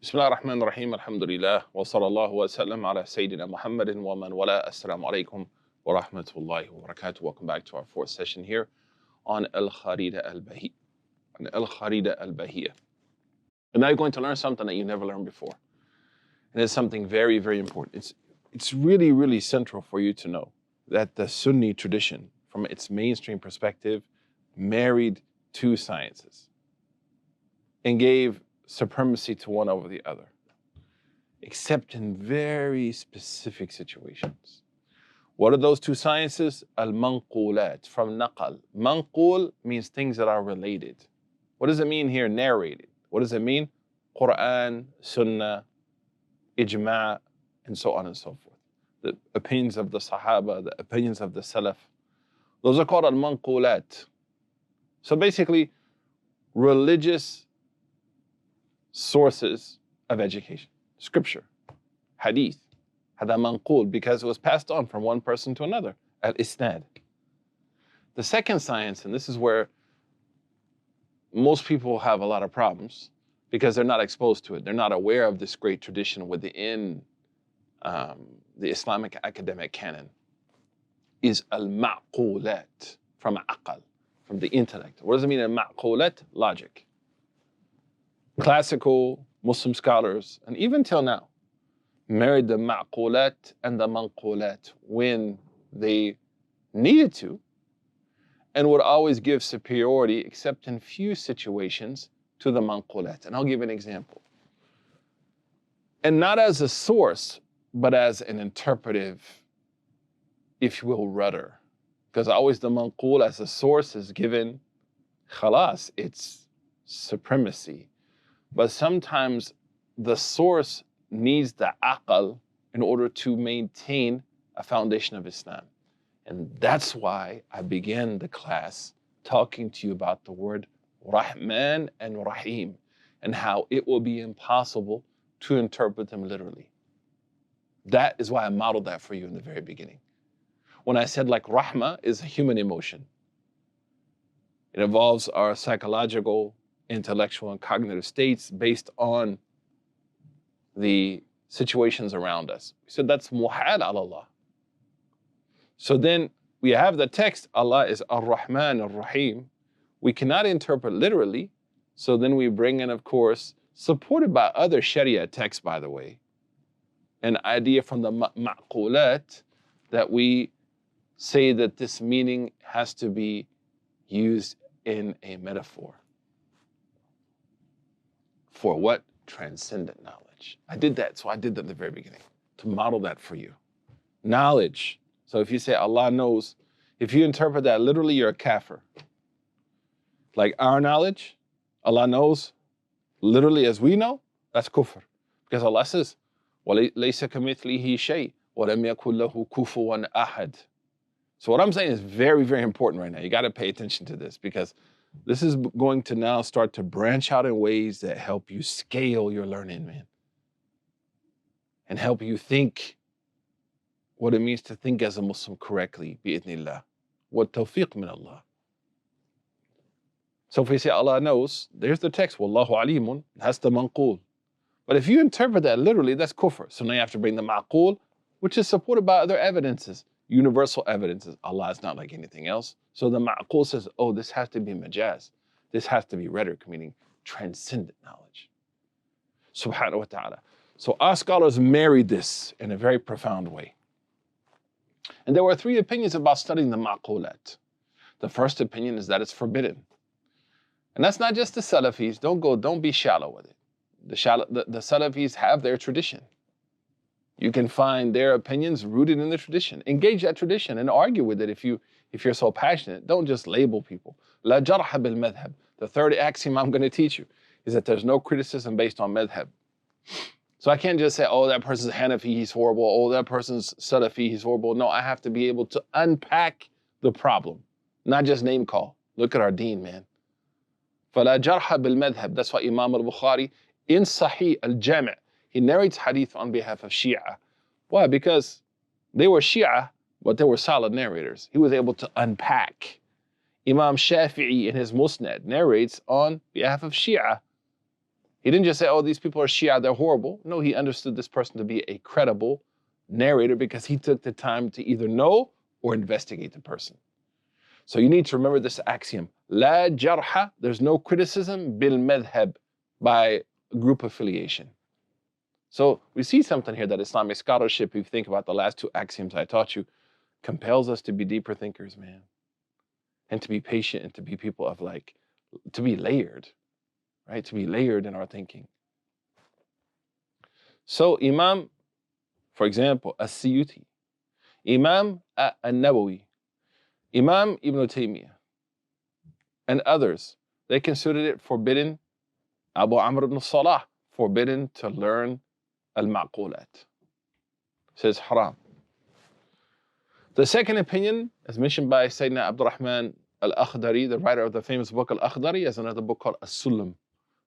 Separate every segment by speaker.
Speaker 1: بسم الله الرحمن الرحيم الحمد لله وصلى الله وسلم على سيدنا محمد ومن ولا السلام عليكم ورحمة الله وبركاته. Welcome back to our fourth session here on Al-Kharida Al-Bahiyya. Al-Kharida Al-Bahiyya. And now you're going to learn something that you never learned before. And it's something very, very important. It's really, really central for you to know that the Sunni tradition, from its mainstream perspective, married two sciences and gave supremacy to one over the other, except in very specific situations. What are those two sciences? Al-manqulat, from naqal. Manqul means things that are related. What does it mean here, narrated? What does it mean? Quran, Sunnah, Ijma', and so on and so forth. The opinions of the Sahaba, the opinions of the Salaf. Those are called al-manqulat. So basically, religious sources of education. Scripture, Hadith, hada manqul, because it was passed on from one person to another, al-isnad. The second science, and this is where most people have a lot of problems because they're not exposed to it. They're not aware of this great tradition within the Islamic academic canon, is al-ma'qulat, from aqal, from the intellect. What does it mean, al-ma'qulat? Logic. Classical Muslim scholars, and even till now, married the ma'qulat and the manqulat when they needed to, and would always give superiority, except in few situations, to the manqulat. And I'll give an example. And not as a source, but as an interpretive, if you will, rudder. Because always the manqul as a source is given, khalas, it's supremacy. But sometimes the source needs the aqal in order to maintain a foundation of Islam. And that's why I began the class talking to you about the word Rahman and Rahim and how it will be impossible to interpret them literally. That is why I modeled that for you in the very beginning. When I said like Rahma is a human emotion. It involves our psychological, intellectual, and cognitive states based on the situations around us. We said that's muhal ala Allah. So then we have the text, Allah is Ar-Rahman Ar-Rahim. We cannot interpret literally. So then we bring in, of course, supported by other Sharia texts, by the way, an idea from the ma'qulat that we say that this meaning has to be used in a metaphor. For what? Transcendent knowledge. I did that at the very beginning, to model that for you. Knowledge. So if you say Allah knows, if you interpret that literally, you're a kafir. Like our knowledge, Allah knows, literally as we know, that's kufr. Because Allah says, وَلَيْسَ كَمِثْلِهِ شَيْءٍ وَلَمْ يَكُنْ لَهُ كُفُوًا أَحَدٌ. So what I'm saying is very, very important right now. You got to pay attention to this, because this is going to now start to branch out in ways that help you scale your learning, man. And help you think what it means to think as a Muslim correctly, bi'idhnillah. Wa tawfiq min Allah. So if we say Allah knows, there's the text, Wallahu alimun, that's the manqul. But if you interpret that literally, that's kufr. So now you have to bring the ma'qul, which is supported by other evidences, universal evidences. Allah is not like anything else. So the ma'qul says, oh, this has to be majaz. This has to be rhetoric, meaning transcendent knowledge. Subhanahu wa ta'ala. So our scholars married this in a very profound way. And there were three opinions about studying the ma'qulat. The first opinion is that it's forbidden. And that's not just the Salafis. Don't be shallow with it. The Salafis have their tradition. You can find their opinions rooted in the tradition. Engage that tradition and argue with it if you're so passionate. Don't just label people. La jarha bil madhab. The third axiom I'm going to teach you is that there's no criticism based on madhab. So I can't just say, oh, that person's Hanafi, he's horrible. Oh, that person's Salafi, he's horrible. No, I have to be able to unpack the problem, not just name call. Look at our deen, man. فَلَا جَرْحَ بِالْمَذْهَبِ. That's why Imam al-Bukhari, in Sahih al-Jami', he narrates hadith on behalf of Shia. Why? Because they were Shia, but they were solid narrators. He was able to unpack. Imam Shafi'i in his Musnad narrates on behalf of Shia. He didn't just say, oh, these people are Shia, they're horrible. No, he understood this person to be a credible narrator because he took the time to either know or investigate the person. So you need to remember this axiom. La jarha, there's no criticism bil madhab, by group affiliation. So we see something here that Islamic scholarship, if you think about the last two axioms I taught you, compels us to be deeper thinkers, man. And to be patient and to be people of to be layered, right? To be layered in our thinking. So Imam, for example, As-Suyuti, Imam An-Nawawi, Imam Ibn Taymiyyah, and others, they considered it forbidden. Abu Amr ibn Salah, forbidden to learn al-ma'qulat. Says haram. The second opinion, as mentioned by Sayyidina Abdurrahman al-Akhdari, the writer of the famous book Al-Akhdari, has another book called As-Sulam.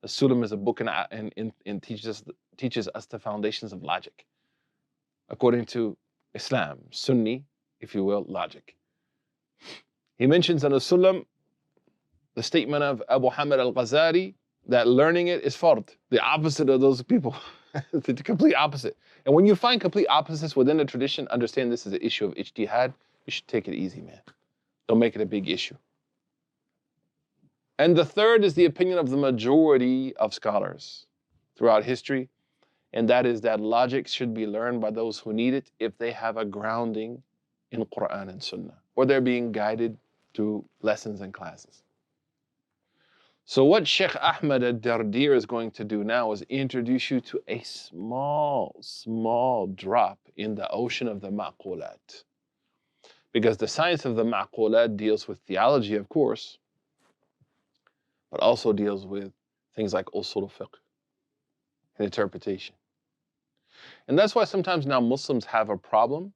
Speaker 1: As-Sulam is a book and teaches us the foundations of logic, according to Islam, Sunni, if you will, logic. He mentions in As-Sulam the statement of Abu Hamid al-Ghazali that learning it is fard, the opposite of those people, the complete opposite. And when you find complete opposites within a tradition, understand this is an issue of ijtihad. You should take it easy, man. Don't make it a big issue. And the third is the opinion of the majority of scholars throughout history, and that is that logic should be learned by those who need it if they have a grounding in Quran and Sunnah, or they're being guided through lessons and classes. So what Sheikh Ahmed al-Dardir is going to do now is introduce you to a small drop in the ocean of the ma'qulat. Because the science of the ma'qulat deals with theology, of course, but also deals with things like usul al-fiqh and interpretation. And that's why sometimes now Muslims have a problem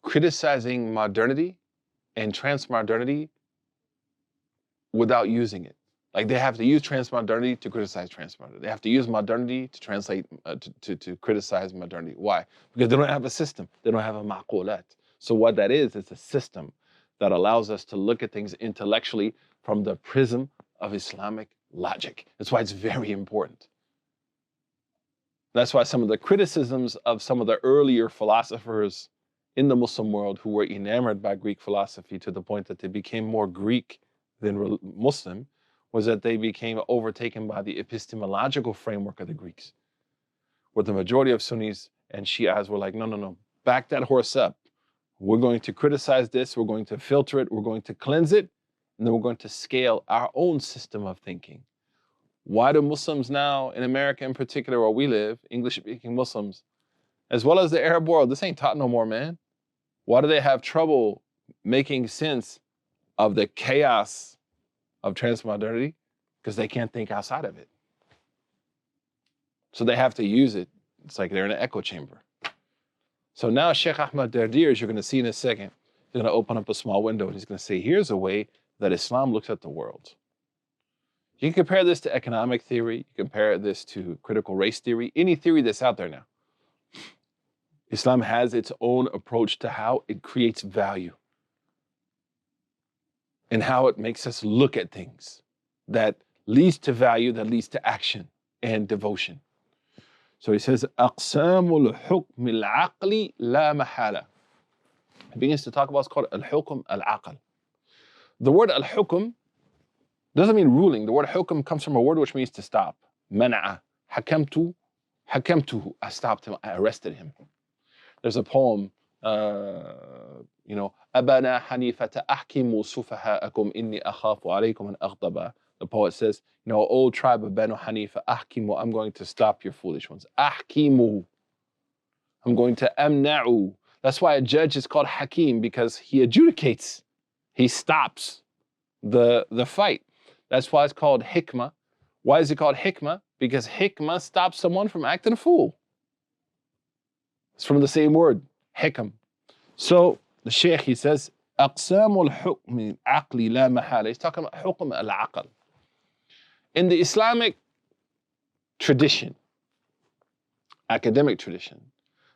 Speaker 1: criticizing modernity and transmodernity without using it. Like they have to use transmodernity to criticize transmodernity. They have to use modernity to translate, to criticize modernity. Why? Because they don't have a system. They don't have a ma'qulat. So what that is, it's a system that allows us to look at things intellectually from the prism of Islamic logic. That's why it's very important. That's why some of the criticisms of some of the earlier philosophers in the Muslim world who were enamored by Greek philosophy to the point that they became more Greek than Muslim was that they became overtaken by the epistemological framework of the Greeks, where the majority of Sunnis and Shias were like, no, back that horse up. We're going to criticize this, we're going to filter it, we're going to cleanse it, and then we're going to scale our own system of thinking. Why do Muslims now, in America in particular, where we live, English-speaking Muslims, as well as the Arab world, this ain't taught no more, man. Why do they have trouble making sense of the chaos of transmodernity? Because they can't think outside of it. So they have to use it. It's like they're in an echo chamber. So now Sheikh Ahmed Dardir, as you're going to see in a second, he's going to open up a small window and he's going to say, here's a way that Islam looks at the world. You can compare this to economic theory, you compare this to critical race theory, any theory that's out there now. Islam has its own approach to how it creates value and how it makes us look at things that leads to value, that leads to action and devotion. So he says, أقسام الحكم العقلي لا محالة. He begins to talk about what's called al-hukm al-aql. The word al-hukm doesn't mean ruling. The word hukm comes from a word which means to stop. Mana'a, hakamtuhu, I stopped him, I arrested him. There's a poem, أبنا حنيفة أحكموا سفهاءكم إني أخاف عليكم أن أغضب. The poet says, O tribe of Banu Hanifa, ahkimu, I'm going to stop your foolish ones. Ahkimu, I'm going to amna'u. That's why a judge is called hakim, because he adjudicates. He stops the fight. That's why it's called hikmah. Why is it called hikmah? Because hikmah stops someone from acting a fool. It's from the same word, hikam. So the Sheikh, he says, أقسام الحكم العقلي لا محالة. He's talking about حكم العقل. In the Islamic tradition, academic tradition,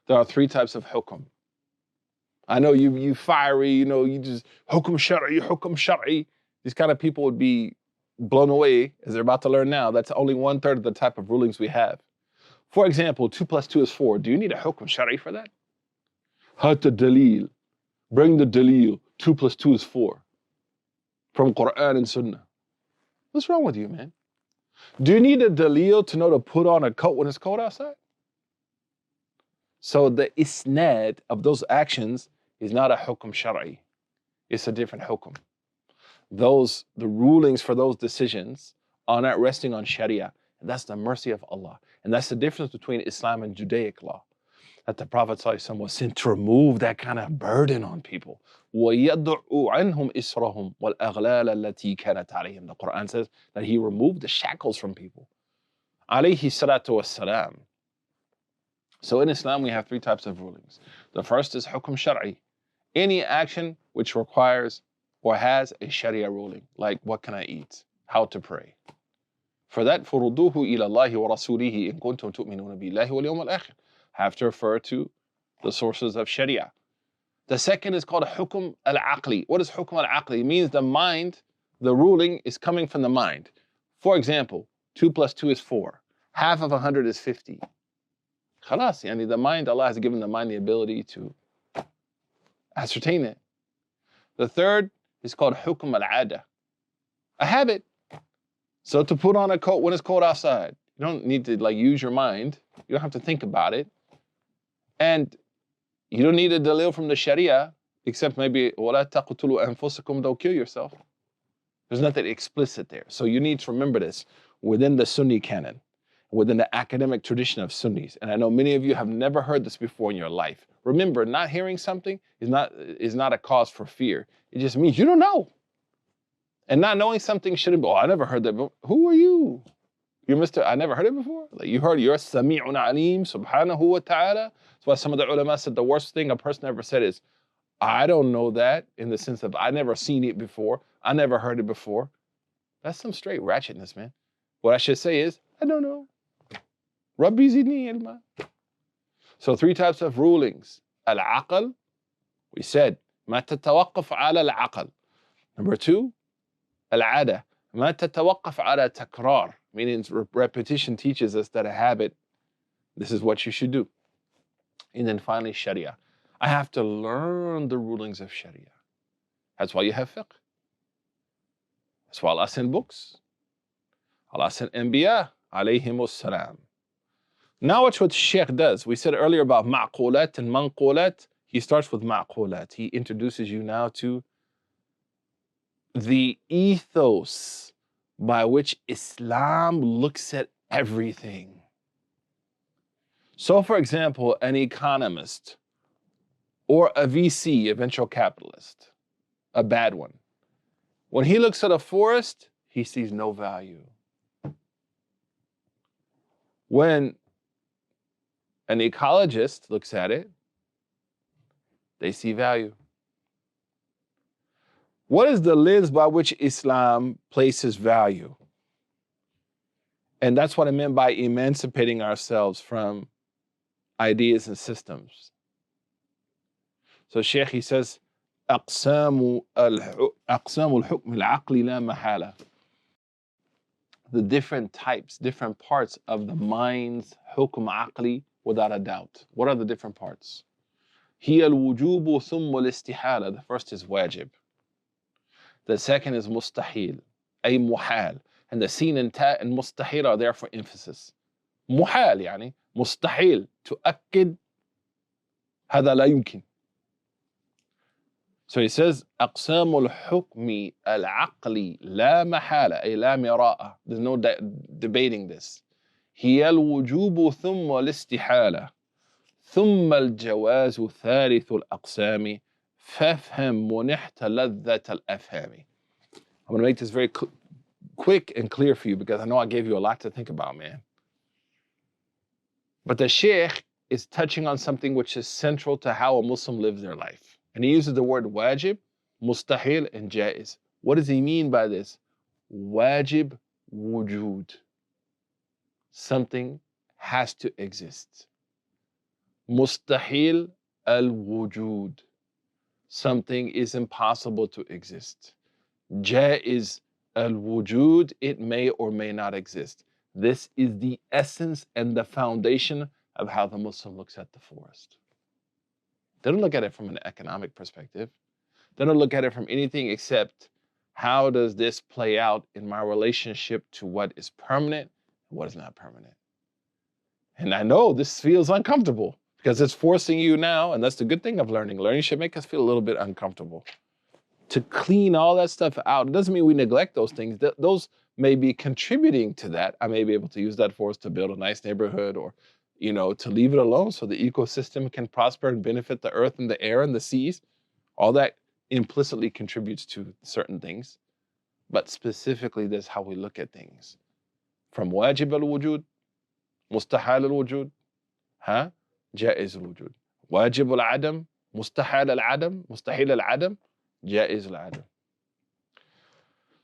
Speaker 1: there are three types of hukm. I know you fiery, you just hukm shar'i. These kind of people would be blown away, as they're about to learn now, that's only 1/3 of the type of rulings we have. For example, 2 + 2 is 4. Do you need a hukm shari for that? Hat dalil. Bring the dalil. 2 + 2 is 4. From Quran and Sunnah. What's wrong with you, man? Do you need a dalil to know to put on a coat when it's cold outside? So the isnad of those actions is not a hukm shari. It's a different hukm. The rulings for those decisions are not resting on Sharia. And that's the mercy of Allah. And that's the difference between Islam and Judaic law. That the Prophet ﷺ was sent to remove that kind of burden on people. وَيَضْعُ عَنْهُمْ إِسْرَهُمْ وَالْأَغْلَالَ الَّتِي كَانَتْ عَلَيْهِمْ. The Quran says that He removed the shackles from people. Alayhi salatu wassalam. So in Islam, we have 3 types of rulings. The first is hukm shar'i. Any action which requires or has a Sharia ruling, like what can I eat, how to pray. For that, فُرُدُوهُ إِلَى اللَّهِ وَرَسُولِهِ إِن كُنتُمْ تُؤْمِنُونَ بِاللَّهِ وَالْيَوْمِ الْآخِرِ. Have to refer to the sources of Sharia. The second is called hukm al-aqli. What is hukm al-aqli? It means the mind, the ruling is coming from the mind. For example, 2 + 2 is 4. Half of 100 is 50. Khalas, yani the mind, Allah has given the mind the ability to ascertain it. The third is called hukm al-ada, a habit. So to put on a coat when it's cold outside, you don't need to use your mind. You don't have to think about it. And you don't need a dalil from the Sharia, except maybe وَلَا تَقْتُلُوا أَنفُسَكُمْ, don't kill yourself. There's nothing explicit there. So you need to remember this within the Sunni canon, within the academic tradition of Sunnis. And I know many of you have never heard this before in your life. Remember, not hearing something is not a cause for fear. It just means you don't know. And not knowing something shouldn't be, I never heard that before. Who are you? You're Mr. I never heard it before? You heard you're Sami'un Alim, subhanahu wa ta'ala. That's why some of the ulama said the worst thing a person ever said is, I don't know that, in the sense of I never seen it before. I never heard it before. That's some straight ratchetness, man. What I should say is, I don't know. Rabbi zidni ilma. So 3 types of rulings. Al-aql, we said, ma tatawaqqaf ala al-aql. Number 2, al-ada, ma tatawaqqaf ala takrar, meaning repetition teaches us that a habit, this is what you should do. And then finally, Sharia. I have to learn the rulings of Sharia. That's why you have fiqh. That's why Allah sent books. Allah sent Anbiya, alayhimus salam. Now watch what Sheikh does. We said earlier about ma'qulat and manqulat. He starts with ma'qulat. He introduces you now to the ethos by which Islam looks at everything. So for example, an economist or a VC, a venture capitalist, a bad one, when he looks at a forest, he sees no value. When an ecologist looks at it, they see value. What is the lens by which Islam places value? And that's what I meant by emancipating ourselves from ideas and systems. So Sheikh, he says, أقسام الحكم العقلي لا محالة. The different types, different parts of the mind's hukm aqli, without a doubt. What are the different parts? هي الوجوب ثم الاستحالة. The first is wajib. The second is mustahil, أي محال. And the sin and ta and mustahil are there for emphasis. محال يعني مستحيل تؤكد هذا لا يمكن. So he says أقسام الحكم العقلي لا محالة أي لا مراءة. There's no debating this. هي الوجوب ثم الاستحالة ثم الجواز ثالث الأقسام فافهم منحت لذة الأفهام. I'm going to make this very quick and clear for you because I know I gave you a lot to think about, man. But the Sheikh is touching on something which is central to how a Muslim lives their life. And he uses the word wajib, mustahil, and jaiz. What does he mean by this? Wajib wujud. Something has to exist. Mustahil al-wujud. Something is impossible to exist. Jaiz al-wujud, it may or may not exist. This is the essence and the foundation of how the Muslim looks at the forest. They don't look at it from an economic perspective. They don't look at it from anything except how does this play out in my relationship to what is permanent and what is not permanent. And I know this feels uncomfortable because it's forcing you now, and that's the good thing of learning. Learning should make us feel a little bit uncomfortable. To clean all that stuff out, it doesn't mean we neglect those things. Those may be contributing to that. I may be able to use that force to build a nice neighborhood, or to leave it alone so the ecosystem can prosper and benefit the earth and the air and the seas. All that implicitly contributes to certain things. But specifically, that's how we look at things. From wajib al-wujud, mustahil al-wujud, jaiz al-wujud. Wajib al-adam, mustahil al-adam, mustahil al-adam, jaiz al-adam.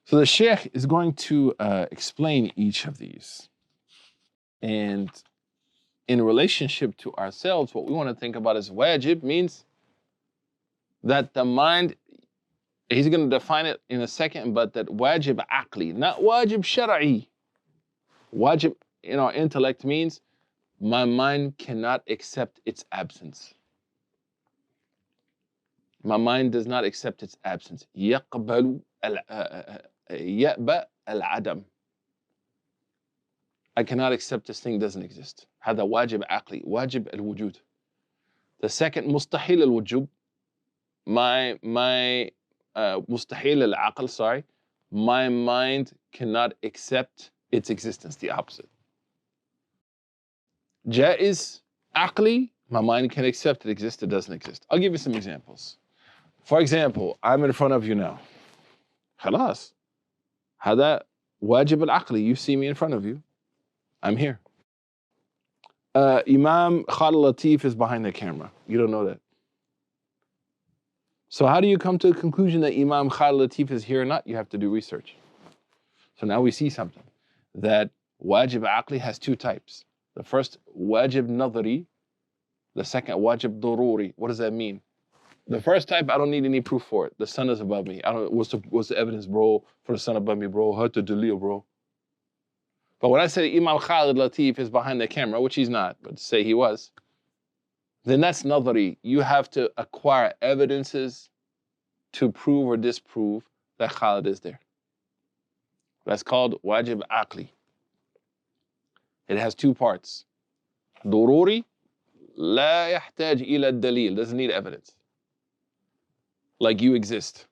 Speaker 1: So the Sheikh is going to explain each of these. And in relationship to ourselves, what we want to think about is wajib means that the mind, he's going to define it in a second, but that wajib aqli, not wajib shar'i. Wajib in our intellect means my mind cannot accept its absence. My mind does not accept its absence. يقبل يأبى العدم. I cannot accept this thing doesn't exist. هذا واجب عقلي, واجب الوجود. The second, مستحيل الوجود. My مستحيل العقل, sorry. My mind cannot accept its existence, the opposite. جائز عقلي, my mind can accept it exists, it doesn't exist. I'll give you some examples. For example, I'm in front of you now. خلاص. هذا واجب العقلي. You see me in front of you. I'm here. Imam Khalil Latif is behind the camera. You don't know that. So how do you come to the conclusion that Imam Khalil Latif is here or not? You have to do research. So now we see something. That wajib aqli has two types. The first, wajib nadari. The second, wajib dururi. What does that mean? The first type, I don't need any proof for it. The sun is above me. What's the evidence, bro, for the sun above me, bro? How to delil, bro? But when I say Imam Khalil Latif is behind the camera, which he's not, but say he was, then that's nadari. You have to acquire evidences to prove or disprove that Khalid is there. That's called wajib aqli. It has two parts. Dururi, la yahtaj ila dalil, doesn't need evidence. Like you exist.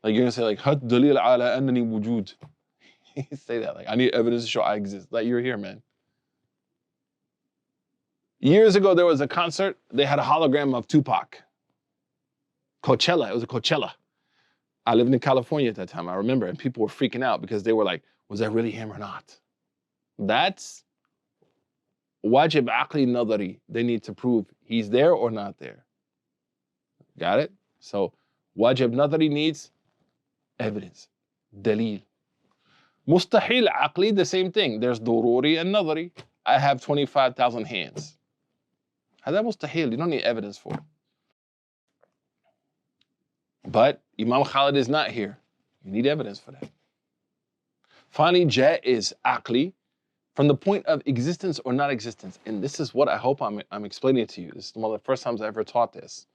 Speaker 1: Like you're gonna say like, hat dalil ala annani wujud. Say that, like I need evidence to show I exist. Like you're here, man. Years ago, there was a concert. They had a hologram of Tupac. Coachella, it was a Coachella. I lived in California at that time, I remember, and people were freaking out because they were like, was that really him or not? That's wajib aqli nadari. They need to prove he's there or not there. Got it? So wajib nadari needs evidence, dalil. Mustahil aqli, the same thing. There's dururi and nadari. I have 25,000 hands. Hada mustahil, you don't need evidence for it. But Imam Khalid is not here. You need evidence for that. Finally, jaiz aqli, from the point of existence or not existence. And this is what I hope I'm explaining to you. This is one of the first times I ever taught this.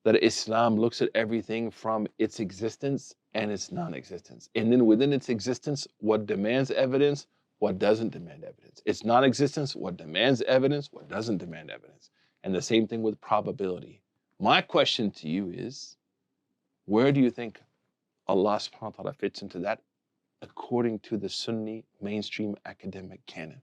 Speaker 1: That Islam looks at everything from its existence and its non-existence. And then within its existence, what demands evidence, what doesn't demand evidence. Its non-existence, what demands evidence, what doesn't demand evidence. And the same thing with probability. My question to you is, where do you think Allah subhanahu wa ta'ala fits into that according to the Sunni mainstream academic canon?